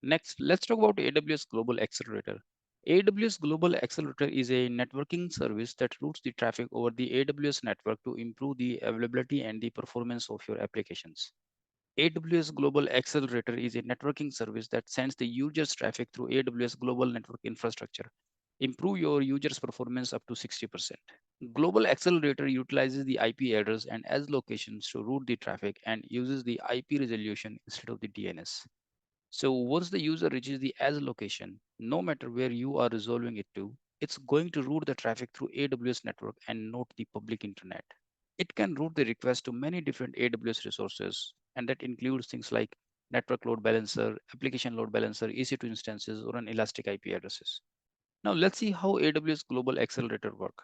Next, let's talk about AWS Global Accelerator. AWS Global Accelerator is a networking service that routes the traffic over the AWS network to improve the availability and the performance of your applications. AWS Global Accelerator is a networking service that sends the user's traffic through AWS Global Network Infrastructure. Improve your users' performance up to 60%. Global Accelerator utilizes the IP address and edge locations to route the traffic and uses the IP resolution instead of the DNS. So once the user reaches the edge location, no matter where you are resolving it to, it's going to route the traffic through AWS network and not the public internet. It can route the request to many different AWS resources, and that includes things like network load balancer, application load balancer, EC2 instances, or an elastic IP addresses. Now let's see how AWS Global Accelerator work.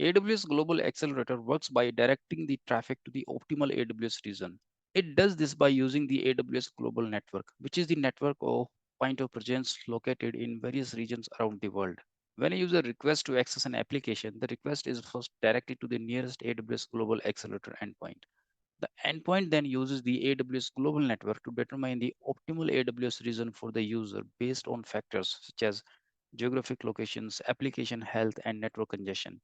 AWS Global Accelerator works by directing the traffic to the optimal AWS region. It does this by using the AWS Global Network, which is the network of point of presence located in various regions around the world. When a user requests to access an application, the request is first directed to the nearest AWS Global Accelerator endpoint. The endpoint then uses the AWS Global Network to determine the optimal AWS region for the user based on factors such as geographic locations, application health, and network congestion.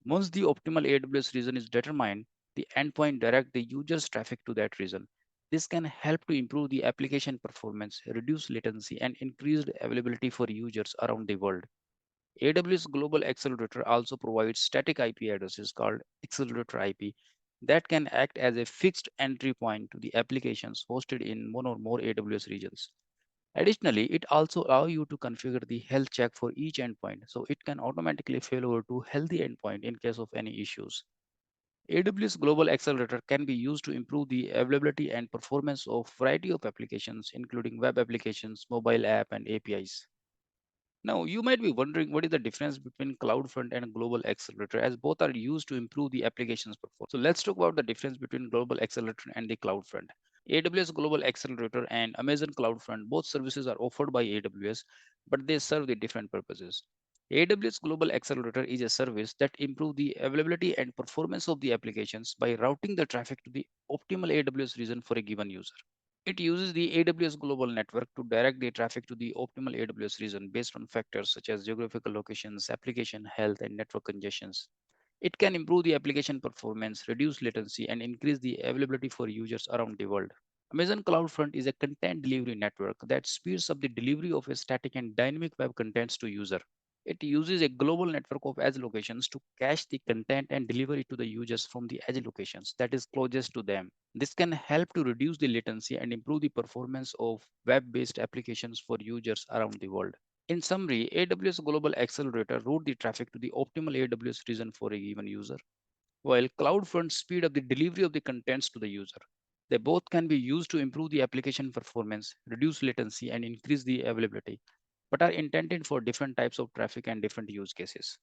Once the optimal AWS region is determined, the endpoint directs the user's traffic to that region. This can help to improve the application performance, reduce latency, and increase availability for users around the world. AWS Global Accelerator also provides static IP addresses called Accelerator IP that can act as a fixed entry point to the applications hosted in one or more AWS regions. Additionally, it also allows you to configure the health check for each endpoint, so it can automatically fail over to healthy endpoint in case of any issues. AWS Global Accelerator can be used to improve the availability and performance of variety of applications, including web applications, mobile app, and APIs. Now, you might be wondering what is the difference between CloudFront and Global Accelerator, as both are used to improve the application's performance. So let's talk about the difference between Global Accelerator and the CloudFront. AWS Global Accelerator and Amazon CloudFront, both services are offered by AWS, but they serve the different purposes. AWS Global Accelerator is a service that improves the availability and performance of the applications by routing the traffic to the optimal AWS region for a given user. It uses the AWS Global Network to direct the traffic to the optimal AWS region based on factors such as geographical locations, application health, and network congestions. It can improve the application performance, reduce latency, and increase the availability for users around the world. Amazon CloudFront is a content delivery network that speeds up the delivery of a static and dynamic web contents to user. It uses a global network of edge locations to cache the content and deliver it to the users from the edge locations that is closest to them. This can help to reduce the latency and improve the performance of web-based applications for users around the world. In summary, AWS Global Accelerator route the traffic to the optimal AWS region for a given user, while CloudFront speed up the delivery of the contents to the user. They both can be used to improve the application performance, reduce latency, and increase the availability, but are intended for different types of traffic and different use cases.